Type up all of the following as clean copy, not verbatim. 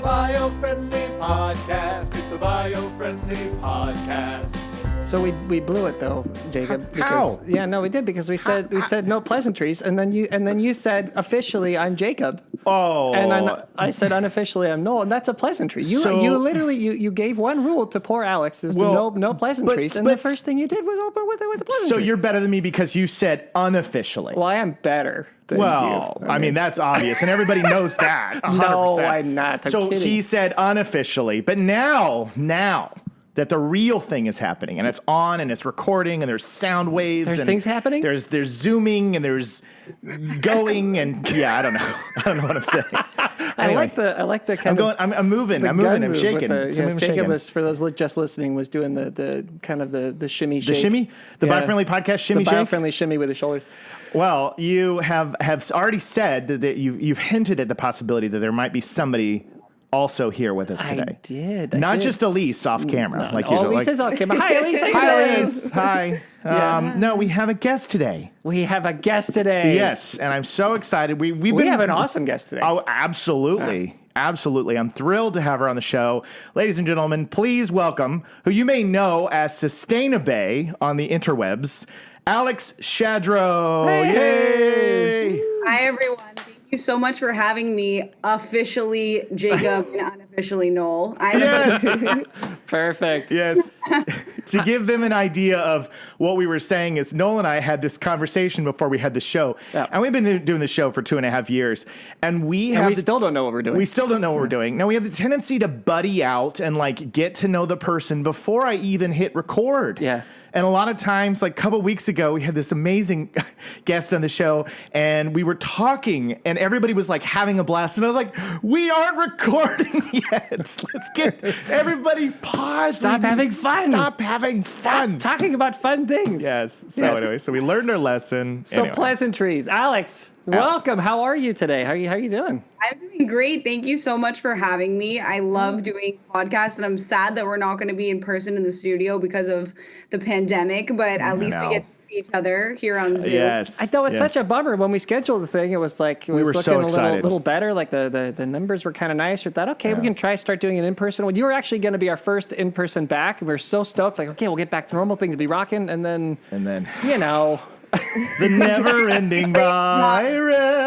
the Biofriendly Podcast. It's the Biofriendly Podcast. So we blew it though, Jacob. How? Because, yeah, no, we did because we said no pleasantries, and then you said officially I'm Jacob. Oh. And I said unofficially I'm Noel, and that's a pleasantry. You literally you gave one rule to poor Alex: is no pleasantries, and the first thing you did was open with a pleasantry. So you're better than me because you said unofficially. Well, I am better than you. I mean that's obvious, and everybody knows that. 100%. No, I'm not. I'm kidding. He said unofficially, but now that the real thing is happening, and it's on, and it's recording, and there's sound waves. There's and things happening? There's zooming, and there's going, and yeah, I don't know what I'm saying. Anyway, I like the kind of. I'm moving. I'm shaking. Jacob was, for those just listening, was doing the kind of the shimmy shake. The shimmy? The Biofriendly Podcast shimmy shake? The Biofriendly shimmy with the shoulders. Well, you have already said that you've hinted at the possibility that there might be somebody also here with us today. I did. Not just Elise off camera, usually. Elise is off camera. Hi, Elise. Hi, Elise. Hi. No, we have a guest today. We have a guest today. Yes, and I'm so excited. We have an awesome guest today. Oh, absolutely. Absolutely. I'm thrilled to have her on the show. Ladies and gentlemen, please welcome, who you may know as Sustainabay on the interwebs, Alex Shadrow. Hey. Yay! Hi, everyone. Thank you so much for having me, officially Jacob and unofficially Noel. Yes. Perfect. Yes. To give them an idea of what we were saying is Noel and I had this conversation before we had the show. Yeah. And we've been doing the show for 2.5 years. And we still don't know what we're doing. We still don't know what we're doing. Now, we have the tendency to buddy out and get to know the person before I even hit record. Yeah. And a lot of times, a couple weeks ago, we had this amazing guest on the show, and we were talking, and everybody was having a blast. And I was like, we aren't recording yet. Let's get everybody pause. Stop having fun. Stop having fun. Stop talking about fun things. Yes. So anyway, so we learned our lesson. So pleasantries. Alex, welcome. How are you today? How are you doing? I'm doing great. Thank you so much for having me. I love doing podcasts, and I'm sad that we're not going to be in person in the studio because of the pandemic, but at least we get to see each other here on Zoom. Yes. I know it's such a bummer. When we scheduled the thing, it was we were looking so a little better. The numbers were kind of nice. We thought, okay, we can start doing it in person. Well, you were actually going to be our first in person back. We were so stoked. Okay, we'll get back to normal, things will be rocking, and then you know. The never-ending virus.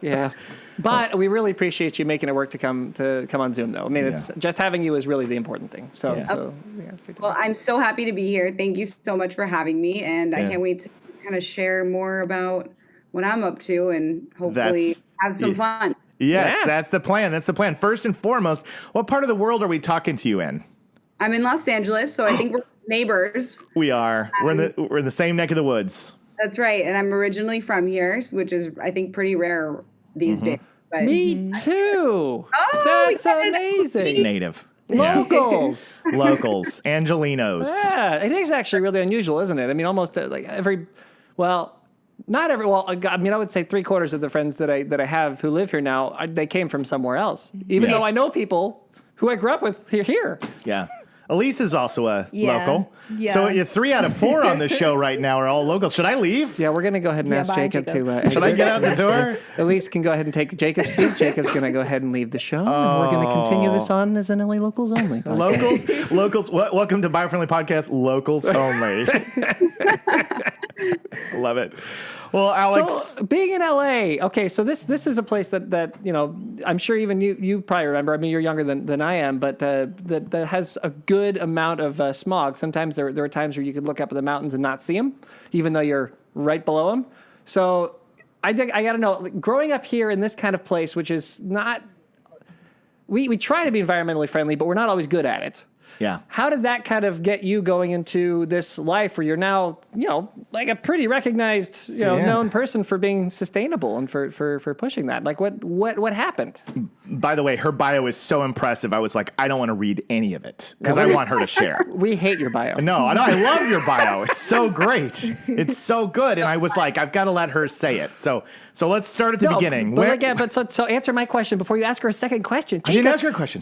Yeah, but we really appreciate you making it work to come on Zoom, though. I mean, it's just having you is really the important thing. Well, I'm so happy to be here. Thank you so much for having me, and I can't wait to kind of share more about what I'm up to and hopefully have some fun. Yes, that's the plan. That's the plan. First and foremost, what part of the world are we talking to you in? I'm in Los Angeles, so I think we're neighbors. We are. We're in the same neck of the woods. That's right, and I'm originally from here, which is I think pretty rare these days. But Me too. That's amazing. Native. Locals. Locals. Angelinos. Yeah, it is actually really unusual, isn't it? I mean, almost not every. Well, I mean, I would say 3/4 of the friends that I have who live here now, they came from somewhere else. Even though I know people who I grew up with here. Yeah. Elise is also a local. Yeah. So you're 3 out of 4 on the show right now are all locals. Should I leave? Yeah, we're going to go ahead and ask Jacob to... Should I get out the door? Elise can go ahead and take Jacob's seat. Jacob's going to go ahead and leave the show. And we're going to continue this on as an LA Locals Only podcast. Locals. Welcome to Biofriendly Podcast, Locals Only. Love it. Well, Alex, so being in LA, okay, so this is a place that I'm sure even you probably remember. I mean, you're younger than I am, but that has a good amount of smog. Sometimes there are times where you could look up at the mountains and not see them, even though you're right below them. So I got to know, growing up here in this kind of place, which is not, we try to be environmentally friendly, but we're not always good at it. Yeah. How did that kind of get you going into this life where you're now, a pretty recognized, known person for being sustainable and for pushing that? Like what happened? By the way, her bio is so impressive. I was like, I don't want to read any of it because I want her to share. We hate your bio. No, I love your bio. It's so great. It's so good. And I was like, I've got to let her say it. So let's start at the beginning. So answer my question before you ask her a second question. I didn't ask her a question.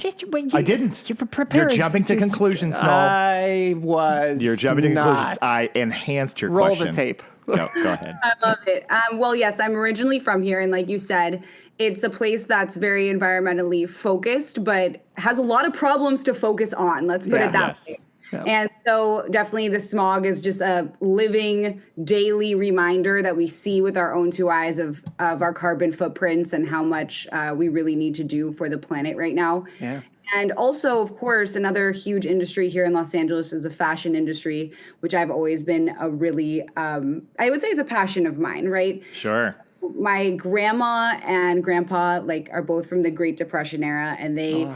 I didn't. You're preparing. You're jumping to conclusions, Noel. I was. You're jumping to conclusions. I enhanced your question. Roll the tape. Go ahead. I love it. Well, yes, I'm originally from here. And like you said, it's a place that's very environmentally focused, but has a lot of problems to focus on. Let's put it that way. Yeah. And so definitely the smog is just a living daily reminder that we see with our own two eyes of our carbon footprints and how much we really need to do for the planet right now. Yeah. And also, of course, another huge industry here in Los Angeles is the fashion industry, which I've always been a really, I would say it's a passion of mine, right? Sure. My grandma and grandpa are both from the Great Depression era, and they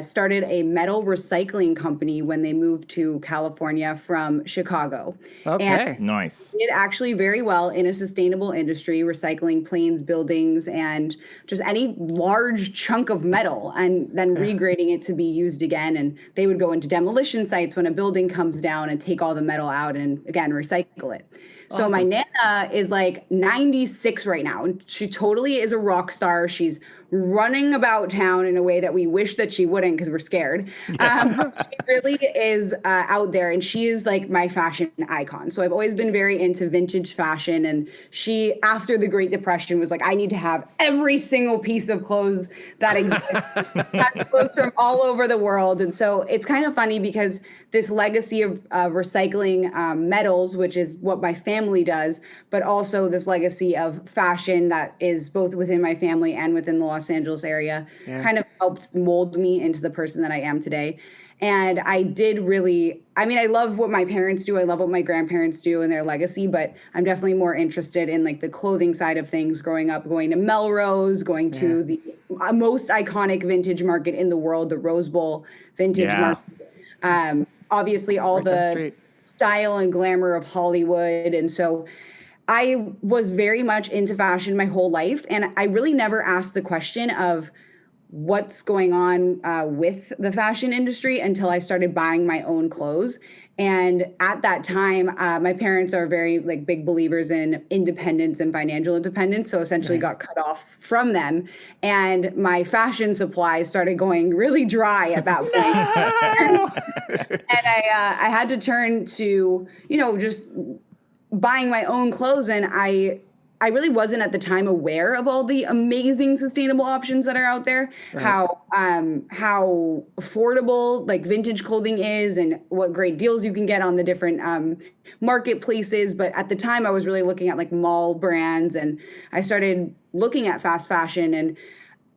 started a metal recycling company when they moved to California from Chicago. Okay. And Nice. did actually very well in a sustainable industry, recycling planes, buildings, and just any large chunk of metal, and then regrading it to be used again. And they would go into demolition sites when a building comes down and take all the metal out and, again, recycle it. So my Nana is 96 right now, and she totally is a rock star. She's running about town in a way that we wish that she wouldn't because we're scared. She really is out there, and she is my fashion icon. So I've always been very into vintage fashion, and she, after the Great Depression, was I need to have every single piece of clothes that exists. Had clothes from all over the world. And so it's kind of funny because this legacy of recycling metals, which is what my family does, but also this legacy of fashion that is both within my family and within the Los Angeles area, kind of helped mold me into the person that I am today. And I did really, I love what my parents do. I love what my grandparents do and their legacy, but I'm definitely more interested in the clothing side of things. Growing up, going to Melrose, going to the most iconic vintage market in the world, the Rose Bowl vintage market. Obviously all the style and glamour of Hollywood. And so I was very much into fashion my whole life. And I really never asked the question of what's going on with the fashion industry until I started buying my own clothes. And at that time, my parents are very big believers in independence and financial independence. So essentially got cut off from them. And my fashion supply started going really dry at that point. And I had to turn to, just buying my own clothes. And I really wasn't at the time aware of all the amazing sustainable options that are out there, how affordable vintage clothing is and what great deals you can get on the different marketplaces. But at the time I was really looking at mall brands, and I started looking at fast fashion, and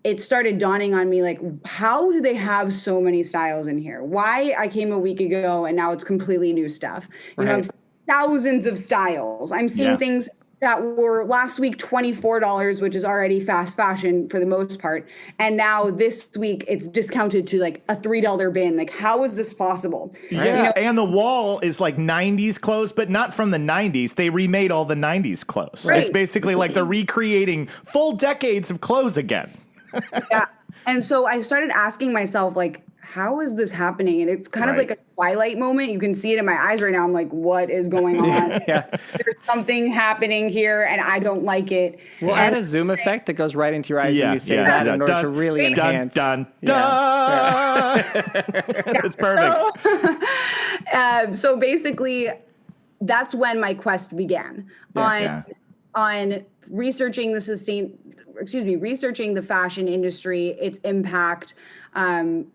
it started dawning on me, how do they have so many styles in here? Why I came a week ago and now it's completely new stuff. You know, thousands of styles. I'm seeing things that were last week $24, which is already fast fashion for the most part. And now this week it's discounted to a $3 bin. How is this possible? Yeah. And the wall is 90s clothes, but not from the 90s. They remade all the 90s clothes. It's basically they're recreating full decades of clothes again. And so I started asking myself, how is this happening? And it's kind of like a Twilight moment. You can see it in my eyes right now. I'm what is going on? There's something happening here, and I don't like it. Well, add a zoom effect that goes right into your eyes when you say that in order to really enhance. Dun. That's perfect. So basically, that's when my quest began on researching researching the fashion industry, its impact,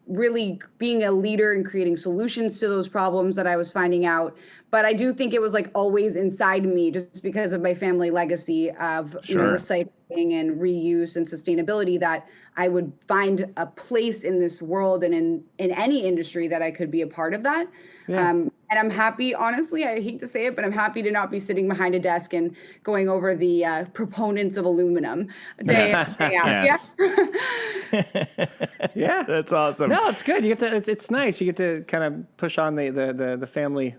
really being a leader in creating solutions to those problems that I was finding out. But I do think it was always inside me just because of my family legacy of recycling and reuse and sustainability, that I would find a place in this world and in any industry that I could be a part of that. And I'm happy, honestly, I hate to say it, but I'm happy to not be sitting behind a desk and going over the proponents of aluminum day in, day out. Yeah, that's awesome. No, it's good. You get to. It's nice. You get to kind of push on the family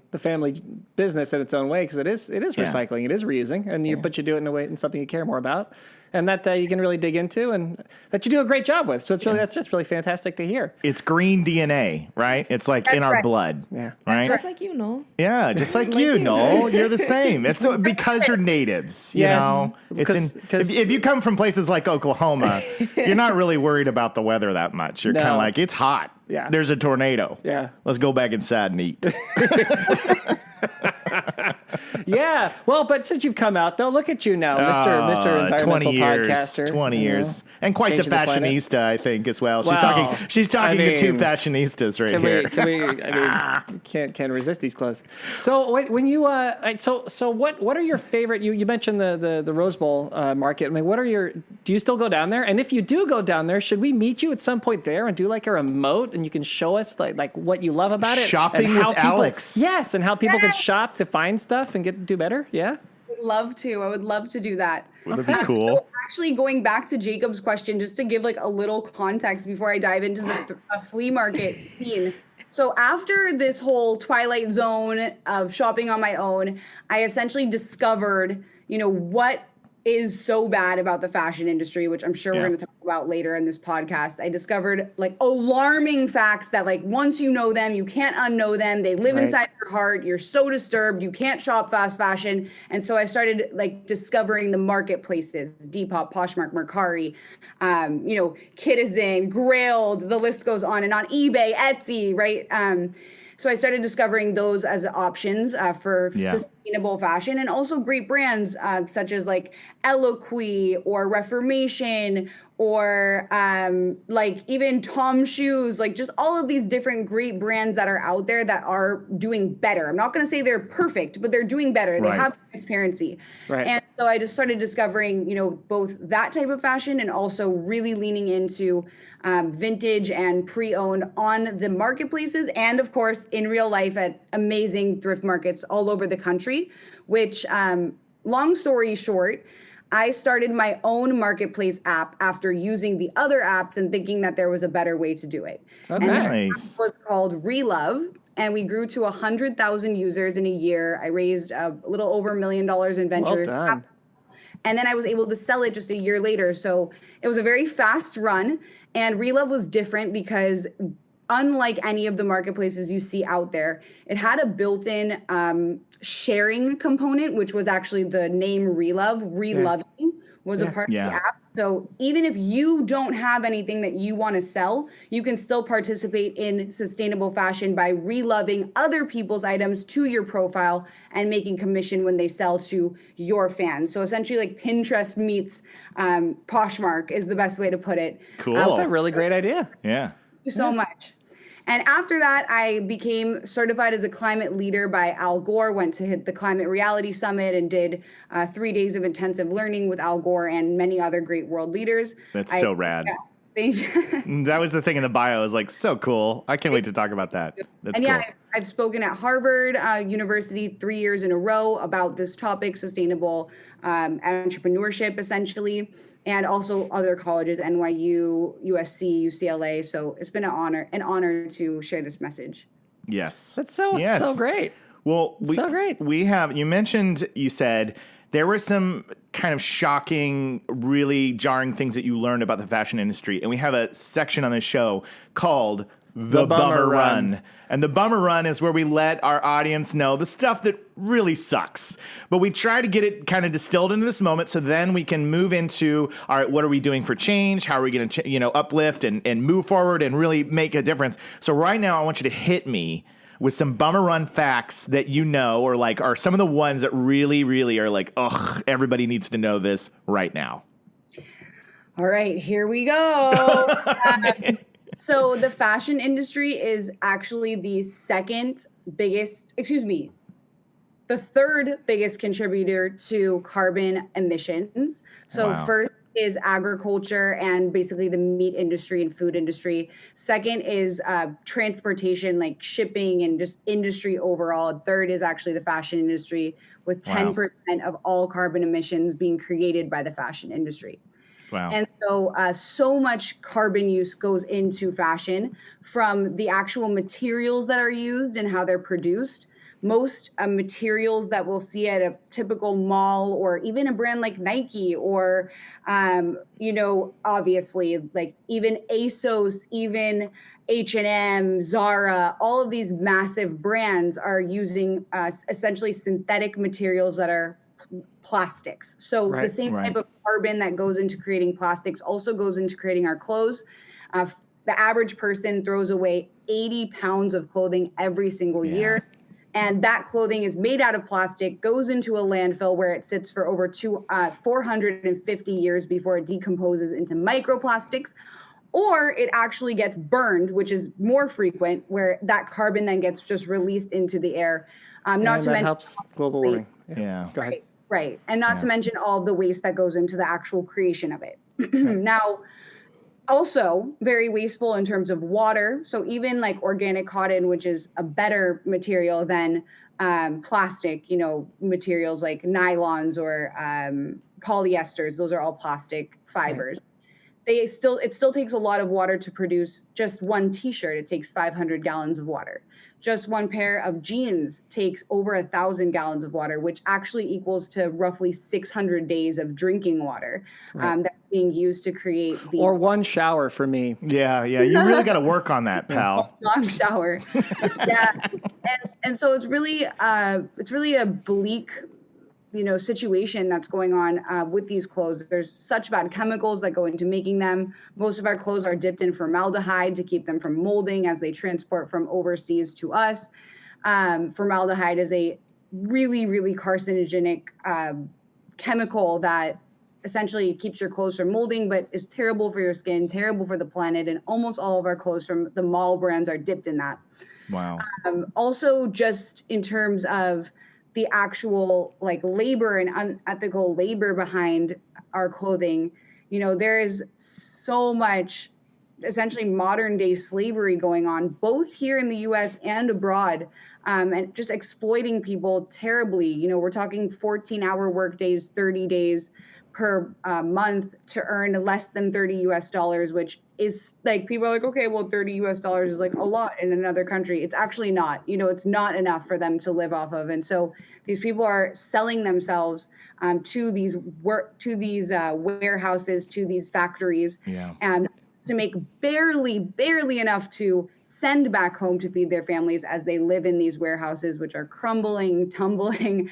business in its own way, because it is recycling, it is reusing, and but you do it in something you care more about, and that you can really dig into, and that you do a great job with. So it's really that's just really fantastic to hear. It's green DNA, right? It's in our blood. Yeah, right. Just like you know. Yeah, just like you know, you're the same. It's because you're natives. You know, if you come from places like Oklahoma, you're not really worried about the weather that much. You're kind of it's hot. Yeah, there's a tornado. Yeah, let's go back inside and eat. Yeah. Well, but since you've come out, though, look at you now, Mr. Environmental 20 years, podcaster. 20 years. And quite the Changing the planet. fashionista, I think, as well. Well, She's talking I to two mean, fashionistas right here. I mean, can't resist these clothes. So when you so what are your favorite? You mentioned the Rose Bowl market. I mean, do you still go down there? And if you do go down there, should we meet you at some point there and do like a remote and you can show us like what you love about it? Shopping and how with people, Alex. Yes, and how people can shop to find stuff and do better. Yeah. I would love to do that. Would that be cool? So actually, going back to Jacob's question, just to give like a little context before I dive into the flea market scene. So after this whole twilight zone of shopping on my own, I essentially discovered, what is so bad about the fashion industry, which I'm sure we're going to talk about later in this podcast. I discovered like alarming facts that like once you know them, you can't unknow them. They live inside your heart. You're so disturbed. You can't shop fast fashion. And so I started like discovering the marketplaces, Depop, Poshmark, Mercari, Citizen, Grailed, the list goes on and on, eBay, Etsy, right? So I started discovering those as options for sustainable fashion, and also great brands such as like Eloquii or Reformation or like even Tom Shoes, like just all of these different great brands that are out there that are doing better. I'm not going to say they're perfect, but they're doing better. They have transparency. Right. And so I just started discovering, both that type of fashion and also really leaning into vintage and pre-owned on the marketplaces, and of course in real life at amazing thrift markets all over the country, which long story short, I started my own marketplace app after using the other apps and thinking that there was a better way to do it. Okay. And nice. It was called Relove, and we grew to 100,000 users in a year. I raised a little over $1 million in venture capital. And then I was able to sell it just a year later. So it was a very fast run. And Relove was different because unlike any of the marketplaces you see out there, it had a built-in sharing component, which was actually the name Relove. Reloving was a part of the app. So even if you don't have anything that you want to sell, you can still participate in sustainable fashion by reloving other people's items to your profile and making commission when they sell to your fans. So essentially like Pinterest meets Poshmark is the best way to put it. Cool. That's a really great idea. Yeah. Thank you so much. And after that, I became certified as a climate leader by Al Gore, went to hit the Climate Reality Summit and did 3 days of intensive learning with Al Gore and many other great world leaders. That's so rad. Yeah, thank you. That was the thing in the bio. I was like, so cool. I can't wait to talk about that. That's cool. Yeah, I've spoken at Harvard University 3 years in a row about this topic, sustainable entrepreneurship, essentially, and also other colleges, NYU, USC, UCLA. So it's been an honor to share this message. Yes. That's so great. Well, so great. You said there were some kind of shocking, really jarring things that you learned about the fashion industry. And we have a section on this show called The Bummer Run. And the Bummer Run is where we let our audience know the stuff that really sucks. But we try to get it kind of distilled into this moment so then we can move into, all right, what are we doing for change? How are we going to, uplift and move forward and really make a difference? So right now I want you to hit me with some Bummer Run facts that or like are some of the ones that really, really are like, ugh, everybody needs to know this right now. All right, here we go. So the fashion industry is actually the third biggest contributor to carbon emissions. So first is agriculture and basically the meat industry and food industry. Second is transportation, like shipping and just industry overall. And third is actually the fashion industry, with 10% of all carbon emissions being created by the fashion industry. Wow. And so so much carbon use goes into fashion, from the actual materials that are used and how they're produced. Most materials that we'll see at a typical mall or even a brand like Nike or, obviously like even ASOS, even H&M, Zara, all of these massive brands are using essentially synthetic materials that are plastics. So the same type of carbon that goes into creating plastics also goes into creating our clothes. The average person throws away 80 pounds of clothing every single year. And that clothing is made out of plastic, goes into a landfill where it sits for over 450 years before it decomposes into microplastics. Or it actually gets burned, which is more frequent, where that carbon then gets just released into the air. Not And to that mention helps global warming. Yeah. Go ahead. Right. And not to mention all of the waste that goes into the actual creation of it. Now, also very wasteful in terms of water. So even like organic cotton, which is a better material than plastic, materials like nylons or polyesters, those are all plastic fibers. Right. It still takes a lot of water to produce just one t-shirt. It takes 500 gallons of water. Just one pair of jeans takes over 1,000 gallons of water, which actually equals to roughly 600 days of drinking water that's being used to create the... Or one shower for me. Yeah. You really got to work on that, pal. One shower. Yeah. And so it's really a bleak situation that's going on with these clothes. There's such bad chemicals that go into making them. Most of our clothes are dipped in formaldehyde to keep them from molding as they transport from overseas to us. Formaldehyde is a really, really carcinogenic chemical that essentially keeps your clothes from molding, but is terrible for your skin, terrible for the planet. And almost all of our clothes from the mall brands are dipped in that. Wow. Also, just in terms of the actual like labor and unethical labor behind our clothing, there is so much essentially modern day slavery going on, both here in the US and abroad, and just exploiting people terribly. We're talking 14-hour work days, 30 days per month to earn less than $30 US, which is like, people are like, okay, well, $30 US is like a lot in another country. It's actually not. It's not enough for them to live off of. And so these people are selling themselves to these warehouses, to these factories, and to make barely enough to send back home to feed their families as they live in these warehouses, which are crumbling, tumbling,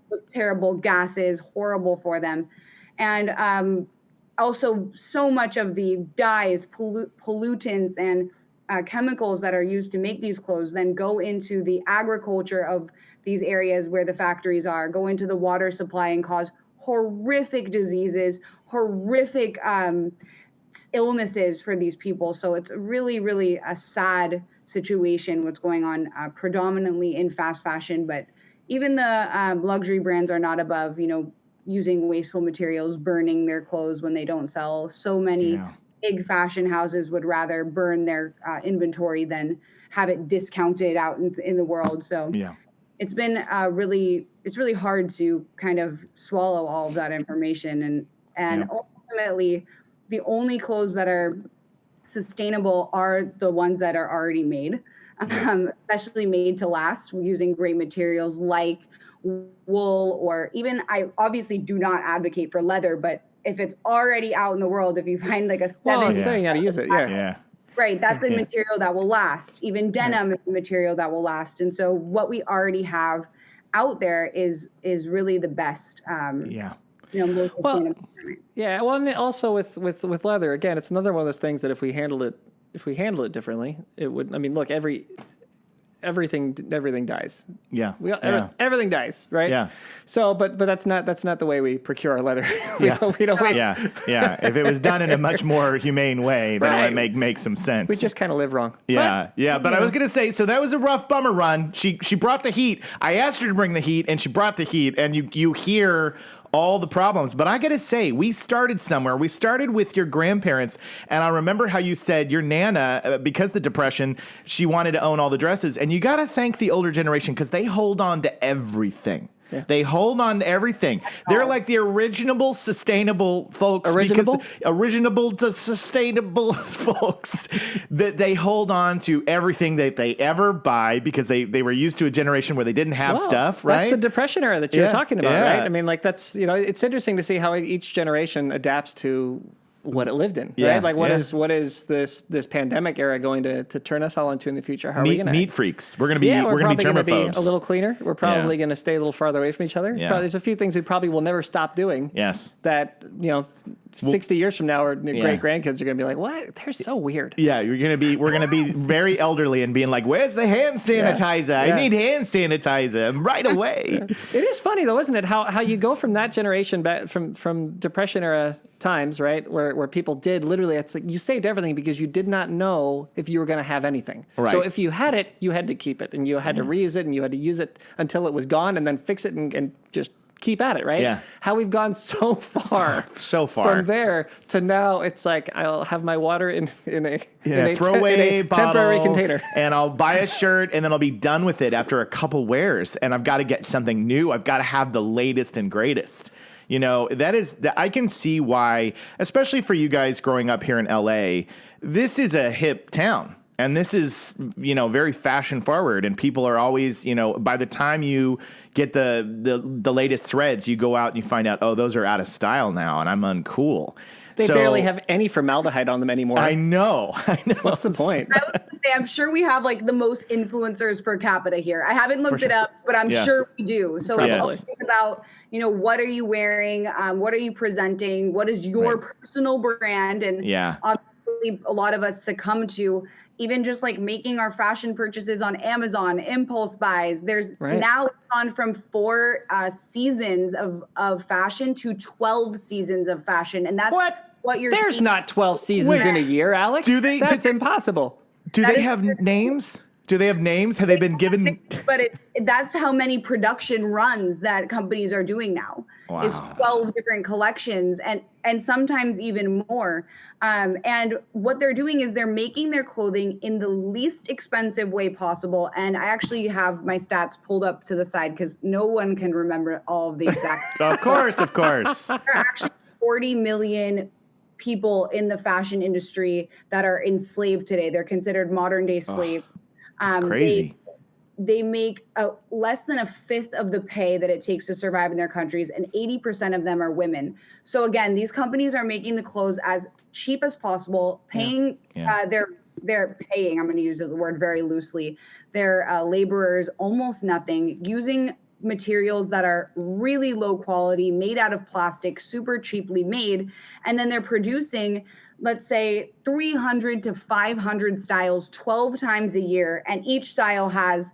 with terrible gases, horrible for them. And also so much of the dyes, pollutants, and chemicals that are used to make these clothes then go into the agriculture of these areas where the factories are, go into the water supply and cause horrific diseases, horrific illnesses for these people. So it's really, really a sad situation what's going on predominantly in fast fashion, but even the luxury brands are not above, using wasteful materials, burning their clothes when they don't sell. So many big fashion houses would rather burn their inventory than have it discounted out in the world. So it's been it's really hard to kind of swallow all of that information. And ultimately, the only clothes that are sustainable are the ones that are already made, especially made to last using great materials like wool, or even, I obviously do not advocate for leather, but if it's already out in the world, if you find like a you got to use it. Right. That's a material that will last. Even denim is a material that will last. And so what we already have out there is really the best. Most sustainable. Well, and also with leather, again, it's another one of those things that if we handle it differently, it would. I mean, look, everything dies. Everything dies, right? Yeah. So, but that's not the way we procure our leather. we don't wait. Yeah. If it was done in a much more humane way, then it might make some sense. We just kind of live wrong. But I was gonna say, so that was a rough bummer run. She brought the heat. I asked her to bring the heat, and she brought the heat. And you hear all the problems. But I got to say, we started somewhere. We started with your grandparents. And I remember how you said your Nana, because the Depression, she wanted to own all the dresses. And you got to thank the older generation because they hold on to everything. Yeah. They hold on to everything. They're like the original sustainable folks. Original to sustainable folks that they hold on to everything that they ever buy because they were used to a generation where they didn't have stuff, right? That's the Depression era that you're talking about, right? I mean, like that's, it's interesting to see how each generation adapts to what it lived in, Yeah, right? Like what yeah. is this pandemic era going to turn us all into in the future? How are we going to Meat freaks. We're gonna be we're gonna be probably going to germaphobes. be a little cleaner. We're probably Yeah. going to stay a little farther away from each other. Yeah. There's a few things we probably will never stop doing. Yes. That 60 years from now, our great grandkids are going to be like, "What? They're so weird." Yeah, we're gonna be very elderly and being like, "Where's the hand sanitizer? Yeah. I need hand sanitizer right away." It is funny though, isn't it? How you go from that generation back from Depression era times, right? Where people did literally, it's like you saved everything because you did not know if you were going to have anything. Right. So if you had it, you had to keep it, and you had to reuse it, and you had to use it until it was gone, and then fix it and just keep at it, right? Yeah. How we've gone so far from there to now, it's like I'll have my water in a throwaway bottle, temporary container, and I'll buy a shirt, and then I'll be done with it after a couple wears, and I've got to get something new. I've got to have the latest and greatest. I can see why, especially for you guys growing up here in LA, this is a hip town. And this is, very fashion forward, and people are always, by the time you get the latest threads, you go out and you find out, oh, those are out of style now, and I'm uncool. They barely have any formaldehyde on them anymore. I know. What's the point? I was gonna say, I'm sure we have like the most influencers per capita here. I haven't looked it up, but I'm sure we do. So it's Probably. always about, what are you wearing? What are you presenting? What is your personal brand? And obviously a lot of us succumb to even just like making our fashion purchases on Amazon, impulse buys. There's now gone from 4 seasons of fashion to 12 seasons of fashion. And that's what you're There's seeing. not 12 seasons in a year, Alex. That's impossible. Do they have names? Do they have names? Have they been given? But that's how many production runs that companies are doing now. Wow. Is 12 different collections and sometimes even more. And what they're doing is they're making their clothing in the least expensive way possible. And I actually have my stats pulled up to the side because no one can remember all of the exact. Of course. There are actually 40 million people in the fashion industry that are enslaved today. They're considered modern day slaves. That's crazy. They make less than a fifth of the pay that it takes to survive in their countries, and 80% of them are women. So again, these companies are making the clothes as cheap as possible, paying they're paying, I'm going to use the word very loosely, their laborers almost nothing, using materials that are really low quality, made out of plastic, super cheaply made, and then they're producing, let's say, 300 to 500 styles 12 times a year, and each style has,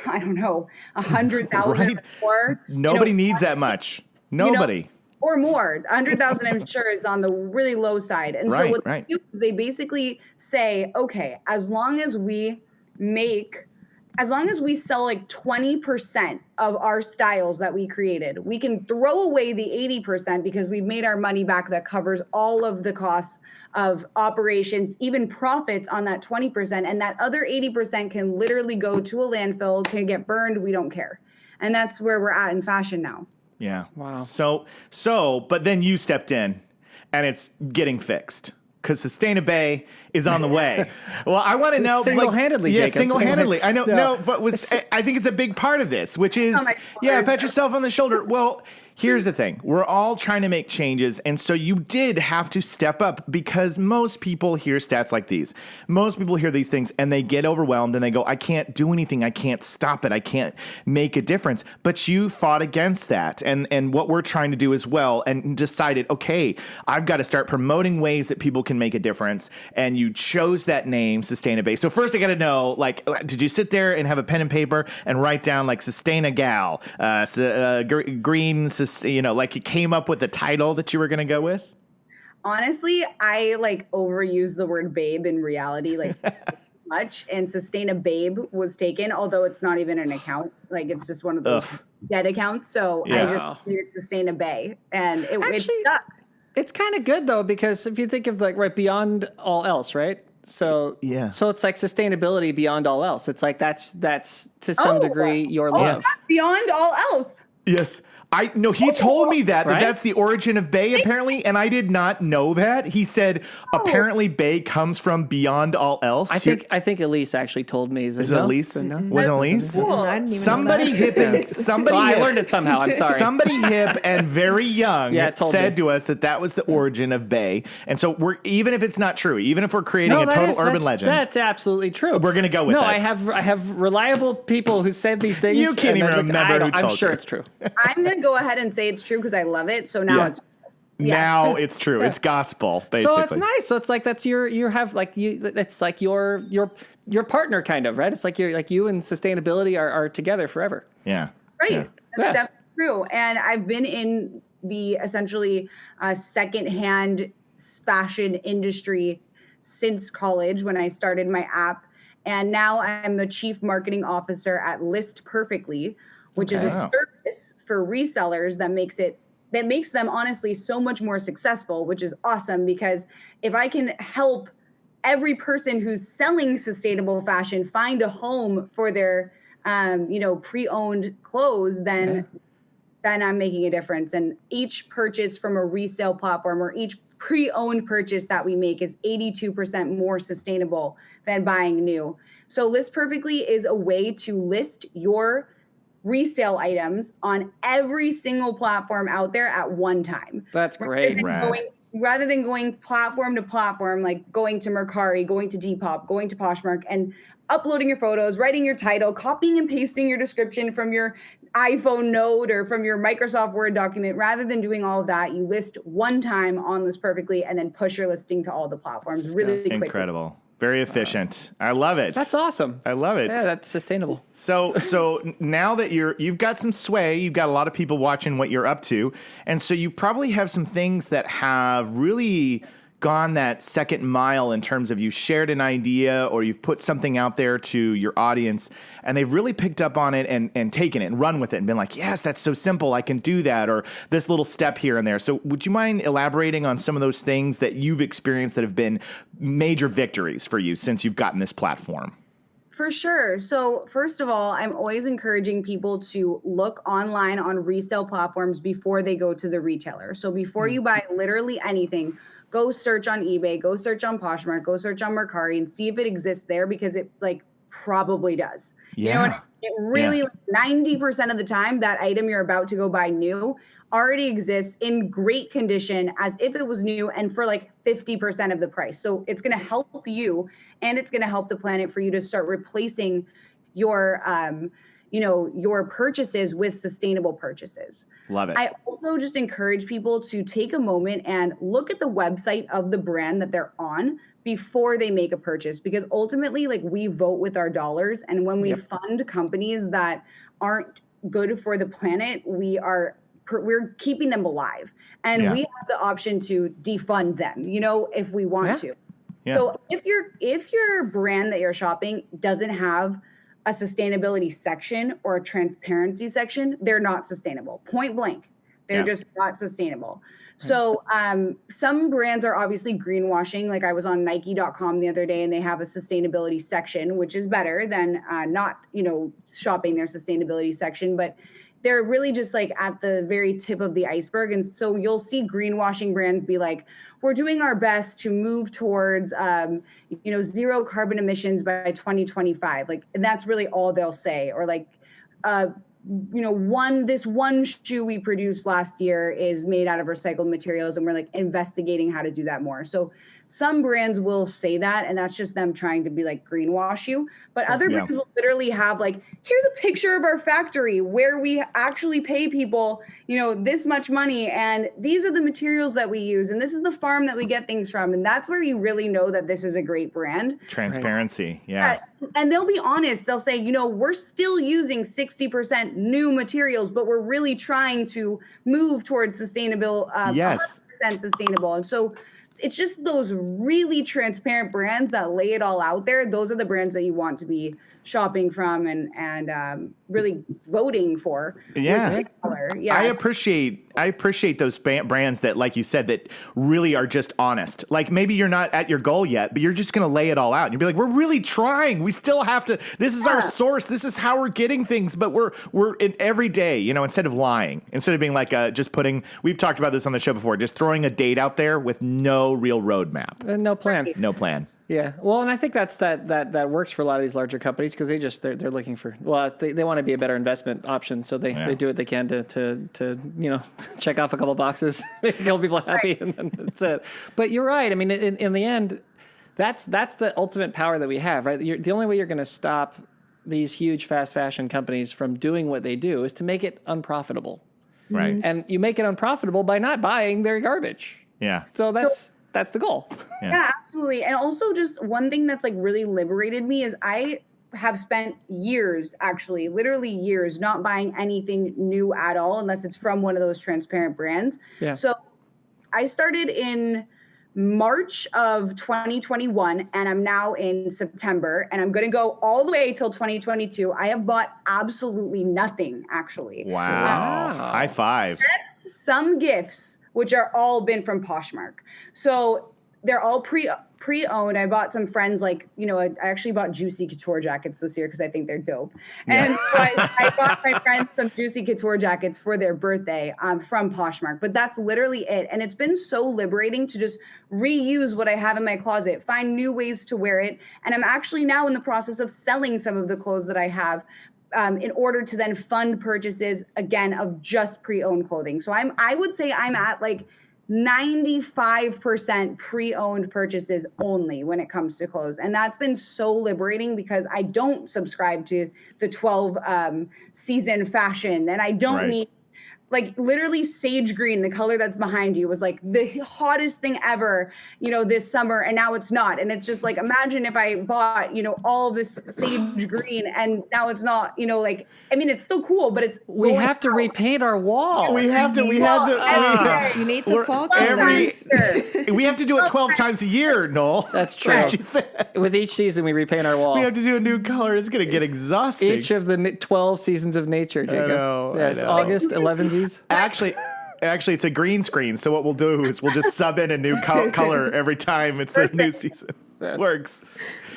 I don't know, 100,000 or more. Nobody needs that much. Nobody. Or more. 100,000, I'm sure, is on the really low side. And so what they do is they basically say, okay, as long as we sell like 20% of our styles that we created, we can throw away the 80% because we've made our money back that covers all of the costs of operations, even profits on that 20%. And that other 80% can literally go to a landfill, can get burned. We don't care. And that's where we're at in fashion now. Yeah. Wow. So, but then you stepped in and it's getting fixed. Because Sustainabay is on the way. Well, I want to know single-handedly, Jacob. Single-handedly. I know, but I think it's a big part of this, which is, pat yourself on the shoulder. Well, here's the thing. We're all trying to make changes, and so you did have to step up because most people hear stats like these. Most people hear these things, and they get overwhelmed, and they go, I can't do anything. I can't stop it. I can't make a difference. But you fought against that, and what we're trying to do as well, and decided, okay, I've got to start promoting ways that people can make a difference, and you chose that name, Sustainabay. So first I got to know, did you sit there and have a pen and paper and write down Sustainagal, green, you came up with the title that you were going to go with? Honestly, I overuse the word babe in reality, much. And Sustainababe was taken, although it's not even an account. It's just one of those dead accounts. So I just needed Sustainabay, and it stuck. It's kind of good though, because if you think of beyond all else, right? So so it's sustainability beyond all else. It's that's to some degree your love. Beyond all else. Yes. He told me that Right? that's the origin of Bay apparently, and I did not know that. He said apparently Bay comes from beyond all else. I think Elise actually told me. Is it Elise? No? Wasn't Elise? Cool. I didn't even Somebody know hip and somebody Well, I hip- learned it somehow. I'm sorry. Somebody hip and very young told said me. to us that was the origin of Bay, and so even if it's not true, even if we're creating a total urban legend, That's absolutely true. We're gonna go with no, it. I have reliable people who said these things. You can't and even they're remember who I'm told sure you. it's true. I'm going to go ahead and say it's true because I love it. So now Yeah. it's now it's true. It's gospel, basically. So it's nice. So it's like that's it's like your partner kind of, right? It's like you and sustainability are together forever. Yeah. right. Yeah. That's definitely true. And I've been in the essentially secondhand fashion industry since college when I started my app. And now I'm the chief marketing officer at ListPerfectly, which is a service for resellers that makes them honestly so much more successful, which is awesome because if I can help every person who's selling sustainable fashion find a home for their pre-owned clothes, then I'm making a difference. And each purchase from a resale platform or each pre-owned purchase that we make is 82% more sustainable than buying new. So ListPerfectly is a way to list your resale items on every single platform out there at one time. That's great. Rather than going platform to platform, like going to Mercari, going to Depop, going to Poshmark, and uploading your photos, writing your title, copying and pasting your description from your iPhone note or from your Microsoft Word document. Rather than doing all of that, you list one time on ListPerfectly and then push your listing to all the platforms really quickly. Incredible. Very efficient. I love it. That's awesome. I love it. Yeah, that's sustainable. So now that you've got some sway, you've got a lot of people watching what you're up to, and so you probably have some things that have really gone that second mile in terms of you shared an idea or you've put something out there to your audience and they've really picked up on it and taken it and run with it and been like, yes, that's so simple. I can do that. Or this little step here and there. So would you mind elaborating on some of those things that you've experienced that have been major victories for you since you've gotten this platform? For sure. So first of all, I'm always encouraging people to look online on resale platforms before they go to the retailer. So before you buy literally anything, go search on eBay, go search on Poshmark, go search on Mercari and see if it exists there because it probably does. Yeah. You know, and it really 90% of the time that item you're about to go buy new already exists in great condition as if it was new and for 50% of the price. So it's going to help you and it's going to help the planet for you to start replacing your your purchases with sustainable purchases. Love it. I also just encourage people to take a moment and look at the website of the brand that they're on before they make a purchase, because ultimately we vote with our dollars. And when we fund companies that aren't good for the planet, we're keeping them alive. And we have the option to defund them, if we want to. Yeah. So if your brand that you're shopping doesn't have a sustainability section or a transparency section, they're not sustainable. Point blank. They're just not sustainable. So some brands are obviously greenwashing. Like I was on Nike.com the other day and they have a sustainability section, which is better than not, shopping their sustainability section. But they're really just at the very tip of the iceberg. And so you'll see greenwashing brands be like, we're doing our best to move towards, zero carbon emissions by 2025. And that's really all they'll say. Or this one shoe we produced last year is made out of recycled materials and we're investigating how to do that more. So some brands will say that and that's just them trying to be greenwash you, but other brands will literally have here's a picture of our factory where we actually pay people this much money and these are the materials that we use and this is the farm that we get things from, and that's where you really know that this is a great brand. Transparency. And they'll be honest. They'll say, we're still using 60% new materials, but we're really trying to move towards sustainable, 100% sustainable. And so it's just those really transparent brands that lay it all out there. Those are the brands that you want to be shopping from and really voting for. Yeah. with the color. Yeah. I appreciate those brands that, like you said, that really are just honest. Like maybe you're not at your goal yet, but you're just going to lay it all out. And you'll be like, we're really trying. We still have to, this is our source. This is how we're getting things. But we're in every day, instead of lying, instead of being like just putting, we've talked about this on the show before, just throwing a date out there with no real roadmap. No plan. No plan. Yeah, well, and I think that works for a lot of these larger companies because they're looking for, well, they want to be a better investment option, so they do what they can to check off a couple boxes, make a couple people happy, and then that's it. But you're right. I mean, in the end, that's the ultimate power that we have, right? The only way you're going to stop these huge fast fashion companies from doing what they do is to make it unprofitable, right? And you make it unprofitable by not buying their garbage. Yeah. So that's the goal. Yeah, absolutely. And also just one thing that's like really liberated me is I have spent years, actually, literally years, not buying anything new at all unless it's from one of those transparent brands. Yeah. So I started in March of 2021 and I'm now in September and I'm going to go all the way till 2022. I have bought absolutely nothing, actually. Wow. High five. Some gifts, which are all been from Poshmark. So they're all pre-owned. I bought some friends, I actually bought Juicy Couture jackets this year because I think they're dope. And so I bought my friends some Juicy Couture jackets for their birthday from Poshmark. But that's literally it. And it's been so liberating to just reuse what I have in my closet, find new ways to wear it. And I'm actually now in the process of selling some of the clothes that I have in order to then fund purchases, again, of just pre-owned clothing. So I would say I'm at 95% pre-owned purchases only when it comes to clothes. And that's been so liberating because I don't subscribe to the 12 season fashion and I don't need literally sage green, the color that's behind you was the hottest thing ever, this summer. And now it's not. And it's just imagine if I bought, all this sage green and now it's not, it's still cool, but it's, we have to repaint our wall. We have to, You need the fall colors. We have to do it 12 times a year, Noel. That's true. With each season, we repaint our wall. We have to do a new color. It's going to get exhausting. Each of the 12 seasons of nature, Jacob. I know. August, 11s. Actually, it's a green screen. So what we'll do is we'll just sub in a new color every time it's the new season. Works.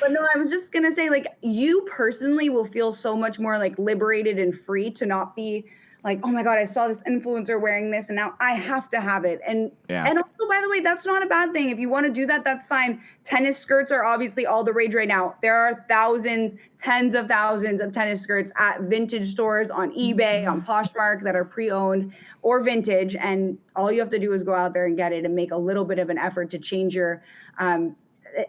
But no, I was just going to say, you personally will feel so much more liberated and free to not be oh my God, I saw this influencer wearing this and now I have to have it. And also, by the way, that's not a bad thing. If you want to do that, that's fine. Tennis skirts are obviously all the rage right now. There are thousands, tens of thousands of tennis skirts at vintage stores on eBay, on Poshmark that are pre-owned or vintage. And all you have to do is go out there and get it and make a little bit of an effort to change your,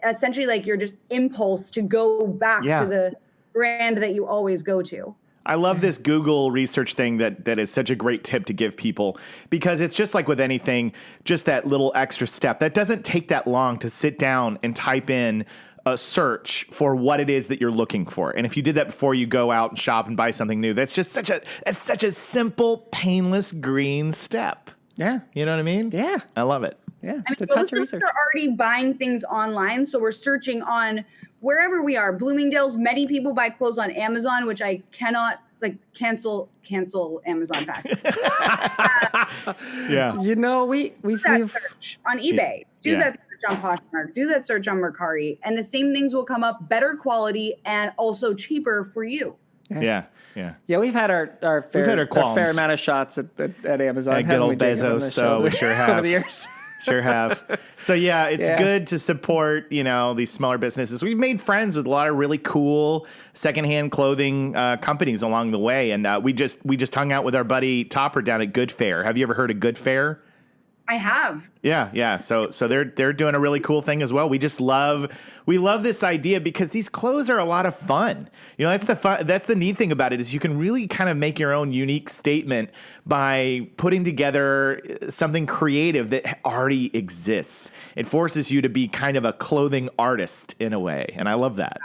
essentially your just impulse to go back to the brand that you always go to. I love this Google research thing that is such a great tip to give people because it's just like with anything, just that little extra step. That doesn't take that long to sit down and type in a search for what it is that you're looking for. And if you did that before you go out and shop and buy something new, that's just such a simple, painless green step. Yeah. You know what I mean? Yeah. I love it. Yeah. I mean, most of us are already buying things online. So we're searching on wherever we are. Bloomingdale's, many people buy clothes on Amazon, which I cannot cancel Amazon pack. Yeah. We've search on eBay. Do that search on Poshmark. Do that search on Mercari. And the same things will come up, better quality and also cheaper for you. Yeah. We've had our fair amount of shots at Amazon. Good old Bezos, we sure have. Over the years. Sure have. So it's good to support, these smaller businesses. We've made friends with a lot of really cool secondhand clothing companies along the way. And we just hung out with our buddy Topper down at Good Fair. Have you ever heard of Good Fair? I have. Yeah. So they're doing a really cool thing as well. We love this idea because these clothes are a lot of fun. That's the neat thing about it is you can really kind of make your own unique statement by putting together something creative that already exists. It forces you to be kind of a clothing artist in a way, and I love that.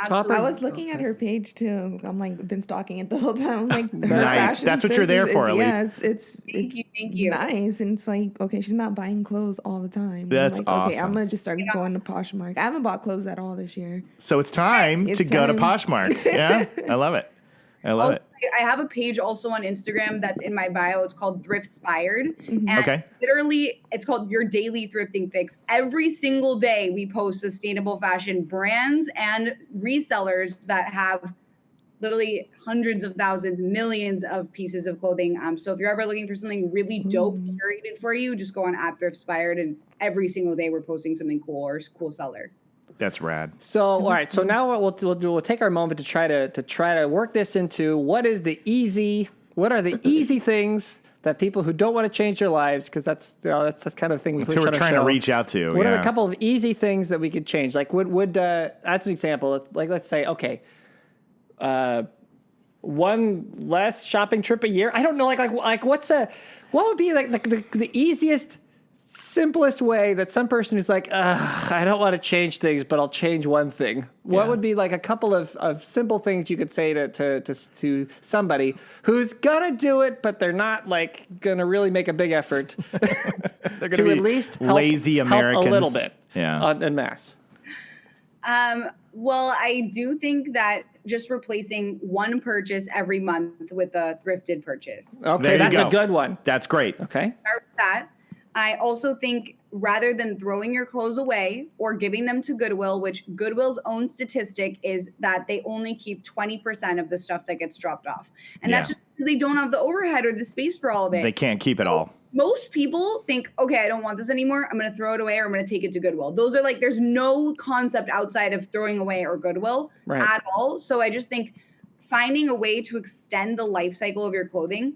Topper. I was looking at her page too. I'm been stalking it the whole time. Nice. That's what you're there for, at least. It's Thank you. nice. And it's okay, she's not buying clothes all the time. That's awesome. Okay, I'm gonna just start going to Poshmark. I haven't bought clothes at all this year. So it's time to go to Poshmark. Yeah, I love it. I love it. I have a page also on Instagram that's in my bio. It's called Thriftspired. And Okay. literally, it's called Your Daily Thrifting Fix. Every single day, we post sustainable fashion brands and resellers that have literally hundreds of thousands, millions of pieces of clothing. So if you're ever looking for something really dope curated for you, just go on @Thriftspired, and every single day we're posting something cool or cool seller. That's rad. So, all right. So now what we'll take our moment to try to work this into what are the easy things that people who don't want to change their lives, because that's kind of the thing That's who we're trying to reach out to. What are the couple of easy things that we could change? Like would as an example, like let's say, okay, one less shopping trip a year. I don't know. Like what would be like the easiest, simplest way that some person who's like, I don't want to change things, but I'll change one thing. What would be like a couple of simple things you could say to somebody who's gonna do it, but they're not like gonna really make a big effort They're to gonna at be least help, lazy Americans. help a little bit, Yeah. en masse. Well, I do think that just replacing one purchase every month with a thrifted purchase. There Okay, you that's go. a good one. That's great. Okay. Start with that. I also think rather than throwing your clothes away or giving them to Goodwill, which Goodwill's own statistic is that they only keep 20% of the stuff that gets dropped off. And that's Yeah. just because they don't have the overhead or the space for all of it. They can't keep it all. Most people think, okay, I don't want this anymore. I'm going to throw it away or I'm going to take it to Goodwill. Those are like, there's no concept outside of throwing away or Goodwill at all. So I just think finding a way to extend the life cycle of your clothing,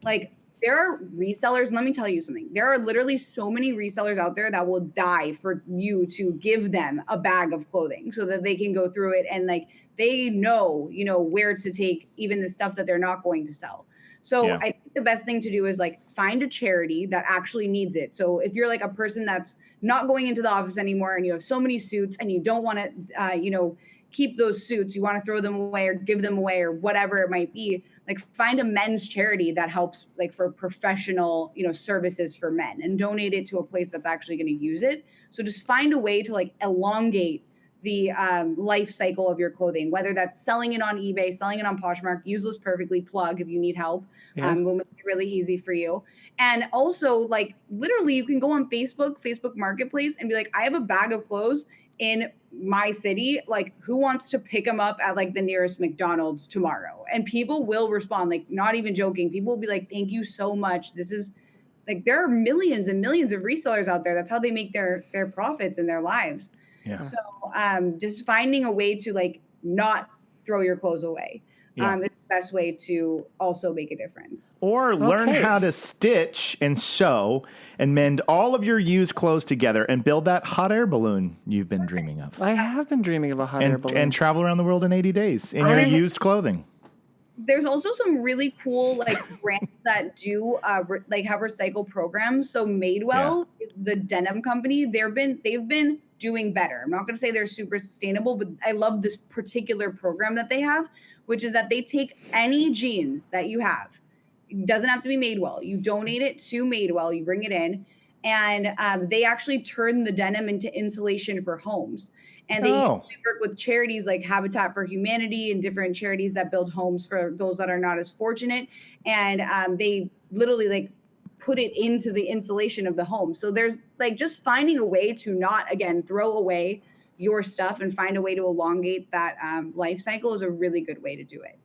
like there are resellers. And let me tell you something. There are literally so many resellers out there that will die for you to give them a bag of clothing so that they can go through it. And like, they know, where to take even the stuff that they're not going to sell. So I think the best thing to do is like find a charity that actually needs it. So if you're like a person that's not going into the office anymore and you have so many suits and you don't want to, keep those suits, you want to throw them away or give them away or whatever it might be, like find a men's charity that helps like for professional, services for men and donate it to a place that's actually going to use it. So just find a way to like elongate the life cycle of your clothing, whether that's selling it on eBay, selling it on Poshmark. Use ListPerfectly, plug if you need help. We'll make it really easy for you. And also, like literally, you can go on Facebook Marketplace, and be like, I have a bag of clothes in my city. Like, who wants to pick them up at like the nearest McDonald's tomorrow? And people will respond. Like, not even joking. People will be like, thank you so much. This is like there are millions and millions of resellers out there. That's how they make their profits in their lives. Yeah. So just finding a way to like not throw your clothes away is the best way to also make a difference. Or learn how to stitch and sew and mend all of your used clothes together and build that hot air balloon you've been dreaming of. I have been dreaming of a hot air balloon. And travel around the world in 80 days in your used clothing. There's also some really cool like brands that do like have recycle programs. So Madewell, the denim company, they've been doing better. I'm not going to say they're super sustainable, but I love this particular program that they have, which is that they take any jeans that you have. It doesn't have to be Madewell. You donate it to Madewell, you bring it in, and they actually turn the denim into insulation for homes. And they work with charities like Habitat for Humanity and different charities that build homes for those that are not as fortunate. And they literally like put it into the insulation of the home. So there's like just finding a way to not, again, throw away your stuff and find a way to elongate that life cycle is a really good way to do it.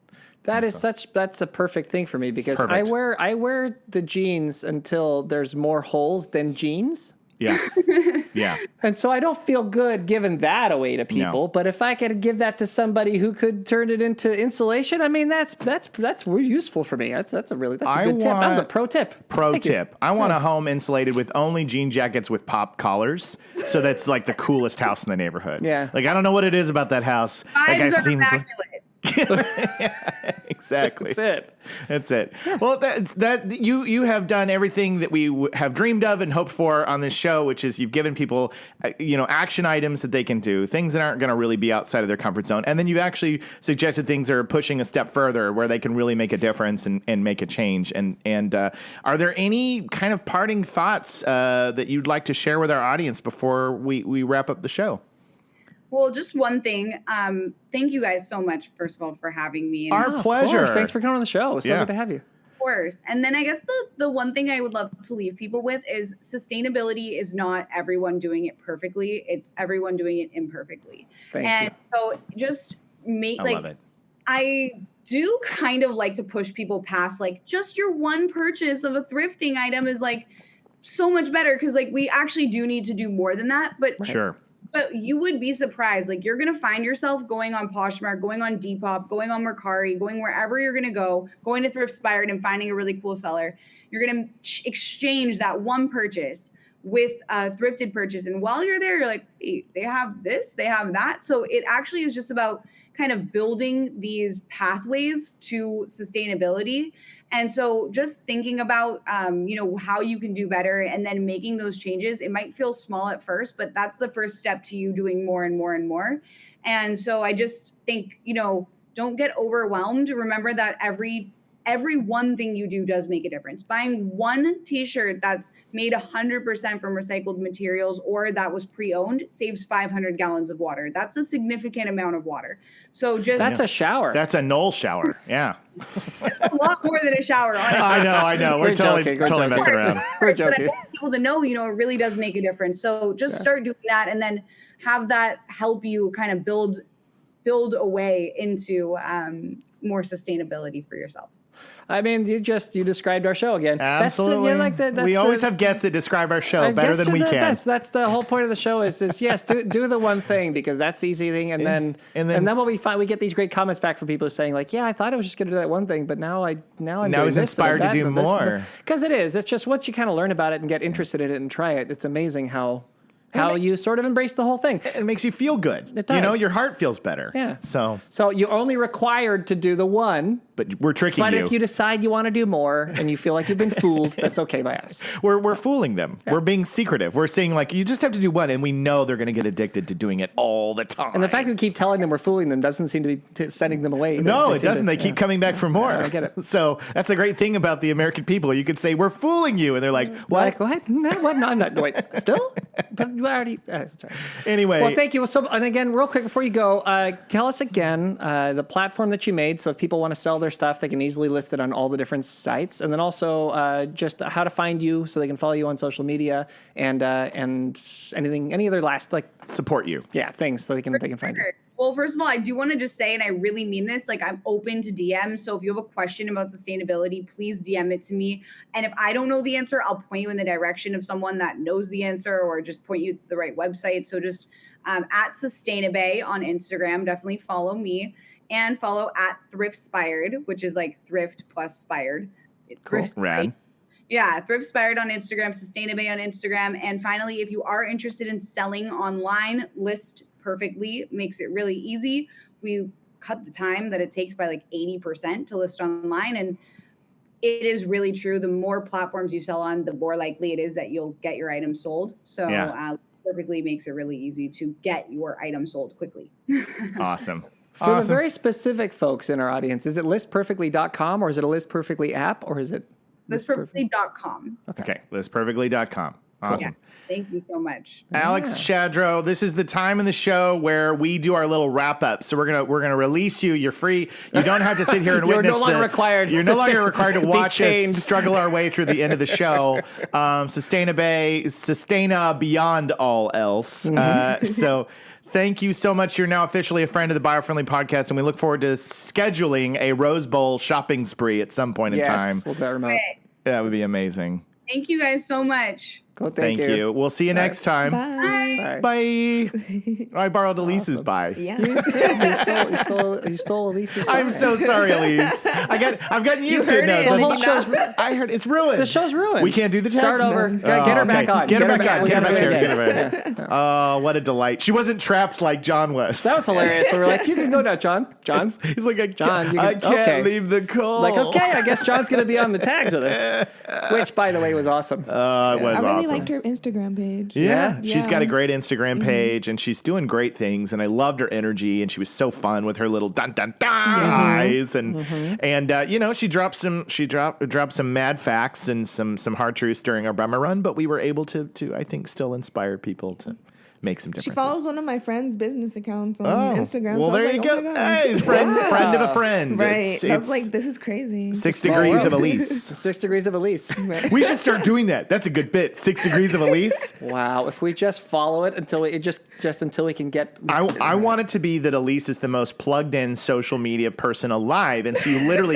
That's a perfect thing for me because I wear the jeans until there's more holes than jeans. Yeah. Yeah. And so I don't feel good giving that away to people. No. But if I could give that to somebody who could turn it into insulation, I mean, that's really useful for me. That's a good tip. That was a pro tip. Thank you. I want a home insulated with only jean jackets with pop collars. So that's like the coolest house in the neighborhood. Yeah. Like, I don't know what it is about that house. That guy seems like... Exactly. That's it. Well, you have done everything that we have dreamed of and hoped for on this show, which is you've given people, action items that they can do, things that aren't going to really be outside of their comfort zone. And then you've actually suggested things that are pushing a step further where they can really make a difference and make a change. And are there any kind of parting thoughts that you'd like to share with our audience before we wrap up the show? Well, just one thing. Thank you guys so much, first of all, for having me. And Our Of pleasure. course. Thanks for coming on the show. So Yeah. good to have you. of course. And then I guess the one thing I would love to leave people with is sustainability is not everyone doing it perfectly. It's everyone doing it imperfectly. Thank you. So just make I love it. I do kind of like to push people past like just your one purchase of a thrifting item is like so much better because like we actually do need to do more than that. But Sure. But you would be surprised. Like you're going to find yourself going on Poshmark, going on Depop, going on Mercari, going wherever you're going to go, going to Thriftspired and finding a really cool seller. You're going to exchange that one purchase with a thrifted purchase. And while you're there, you're like, hey, they have this, they have that. So it actually is just about kind of building these pathways to sustainability. And so just thinking about, how you can do better and then making those changes, it might feel small at first, but that's the first step to you doing more and more and more. And so I just think, don't get overwhelmed. Remember that every one thing you do does make a difference. Buying one t-shirt that's made 100% from recycled materials or that was pre-owned saves 500 gallons of water. That's a significant amount of water. So That's a shower. That's a Knoll shower. Yeah. a lot more than a shower, honestly. I know. We're totally joking. messing around. We're But I joking. want people to know, it really does make a difference. So just start doing that and then have that help you kind of build a way into more sustainability for yourself. I mean, you described our show again. Absolutely. We always have guests that describe our show better than we can. That's the whole point of the show is yes, do the one thing because that's the easy thing, and then what we find, we get these great comments back from people saying like, yeah, I thought I was just going to do that one thing, but now I'm doing he's this inspired to do more. Because it is. It's just once you kind of learn about it and get interested in it and try it, it's amazing how you sort of embrace the whole thing. It makes you feel good. It does. Your heart feels better. Yeah. So you're only required to do the one. but we're tricking But you. if you decide you want to do more and you feel like you've been fooled, that's okay by us. We're fooling them. Yeah. We're being secretive. We're saying like you just have to do one, and we know they're going to get addicted to doing it all the time. And the fact that we keep telling them we're fooling them doesn't seem to be sending them away. No, it doesn't. They keep coming back for more. I get it. So that's the great thing about the American people. You could say we're fooling you, and they're like, "What? Like what? No, what? No, I'm not. Wait, still? But you already. Sorry. Anyway, well, thank you. So, and again, real quick before you go, tell us again the platform that you made. So if people want to sell their stuff, they can easily list it on all the different sites, and then also just how to find you so they can follow you on social media and any other last support you. Yeah, things so they can find you. Well, first of all, I do want to just say, and I really mean this, like I'm open to DM. So if you have a question about sustainability, please DM it to me. And if I don't know the answer, I'll point you in the direction of someone that knows the answer or just point you to the right website. So just at Sustainabay on Instagram, definitely follow me and follow at Thriftspired, which is like thrift plus spired. Cool. Rad. Yeah, Thriftspired on Instagram, Sustainabay on Instagram. And finally, if you are interested in selling online, ListPerfectly makes it really easy. We cut the time that it takes by like 80% to list online. And it is really true. The more platforms you sell on, the more likely it is that you'll get your item sold. So Perfectly makes it really easy to get your item sold quickly. Awesome. For the very specific folks in our audience, is it listperfectly.com or is it a ListPerfectly app or is it ListPerfectly.com. Okay, listperfectly.com. Awesome. Yeah. Thank you so much. Alex Shadrow, this is the time in the show where we do our little wrap up. So we're gonna release you. You're free. You don't have to sit here and You're witness. no longer required. You're no to longer required to watch chained. us struggle our way through the end of the show. Sustaina beyond all else. So thank you so much. You're now officially a friend of the Biofriendly podcast, and we look forward to scheduling a Rose Bowl shopping spree at some point in time. We'll do that remote. That would be amazing. Thank you guys so much. Cool, Thank you. We'll see you next time. Bye. Bye. I borrowed Elise's bye. Yeah. You stole Elise's I'm bye. so sorry, Elise. I've gotten used to it heard now. it. It's The like- whole show's I heard it's ruined. The show's ruined. We can't do the Start text over. now. Get her back on. Get her back on. We Get her gotta back do it here. again. Get her back. Oh, what a delight. She wasn't trapped like John was. That was hilarious. So we're like, you can go now, John. John. He's like, John, you I can- can't okay. leave the call. Like, okay, I guess John's going to be on the tags with us. Which, by the way, was awesome. It was I really awesome. liked her Instagram page. Yeah, she's got a Yeah. great Instagram page, and she's doing great things. And I loved her energy, and she was so fun with her little dun dun dun eyes, and she dropped some mad facts and some hard truths during our bummer run. But we were able to I think still inspire people make some She differences. follows one of my friend's business accounts on Oh, Instagram. well, so I was there you like, go. Oh my gosh. Hey, friend of a friend. Right. I It's was like, this is crazy. 6 degrees of Elise. 6 degrees of Elise. Right. We should start doing that. That's a good bit. 6 degrees of Elise. Wow. If we just follow it until until we can get. I want it to be that Elise is the most plugged in social media person alive. And so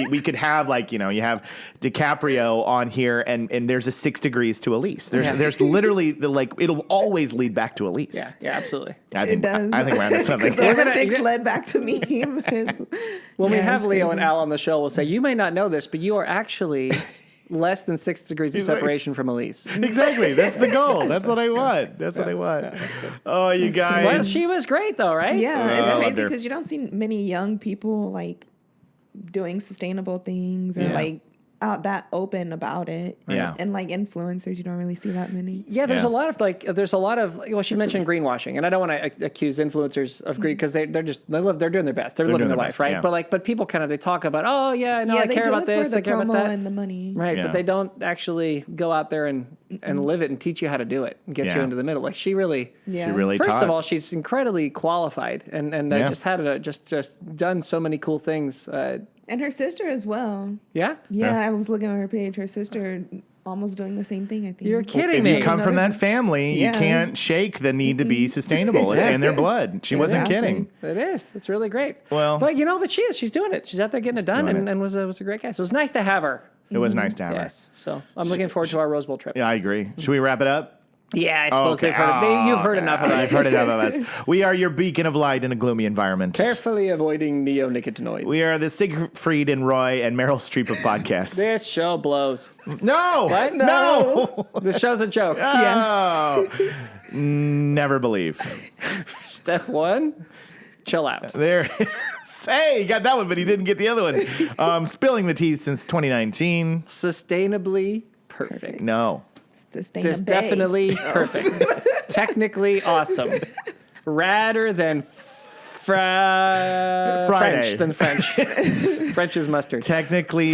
we could have you have DiCaprio on here and there's a 6 degrees to Elise. There's literally it'll always lead back to Elise. Yeah, absolutely. I think does. we're onto something. The Olympics led back to me. When we have Leo and Al on the show, we'll say, you may not know this, but you are actually less than 6 degrees of separation from Elise. Exactly. That's the goal. That's what I want. What I want. Oh, you guys. Well, she was great, though, right? Yeah, it's I crazy loved her. because you don't see many young people doing sustainable things or out that open about it. Yeah. And influencers, you don't really see that many. Yeah, there's Yeah. a lot of well, she mentioned greenwashing, and I don't want to accuse influencers of greed because they're doing their best, they're living doing their their life, best, right? yeah. But people they talk about, oh yeah, no, Yeah, I they care do about it this, for the I care about promo that, and the money. right? Yeah. But they don't actually go out there and live it and teach you how to do it and get you Yeah. into the middle. Like she really. Yeah. She really First taught. of all, she's incredibly qualified, and Yeah. just had just done so many cool things. And her sister as well. Yeah, Yeah, I was looking at her page. Her sister almost doing the same thing, I think. you're kidding If me. you come from that family, Yeah. you can't shake the need to be sustainable. It's in their blood. She wasn't Exactly. kidding. It is. It's really great. Well- but she is. She's doing it. She's out there getting it done, doing it. and was a great guy. So it was nice to have her. It was nice to have her. Yes. So I'm looking forward to our Rose Bowl trip. Yeah, I agree. Should we wrap it up? Yeah, I suppose Okay. they've heard it. You've heard enough of I've us. heard enough of us. We are your beacon of light in a gloomy environment. Carefully avoiding neonicotinoids. We are the Siegfried and Roy and Meryl Streep of podcasts. This show blows. No! What? No! This show's a joke. Oh. Never believe. Step 1, chill out. There. Hey, he got that one, but he didn't get the other one. Spilling the tea since 2019. Sustainably perfect. No. It's the Just definitely perfect. Technically awesome. Radder than Friday. French than French. French is mustard. Technically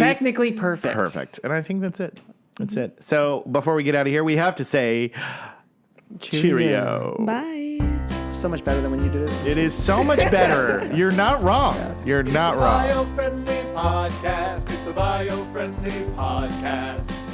Perfect. perfect. And I think that's it. That's it. So before we get out of here, we have to say cheerio. Bye. So much better than when you did it. It is so much better. You're not wrong. You're not wrong. Biofriendly podcast. It's the Biofriendly podcast.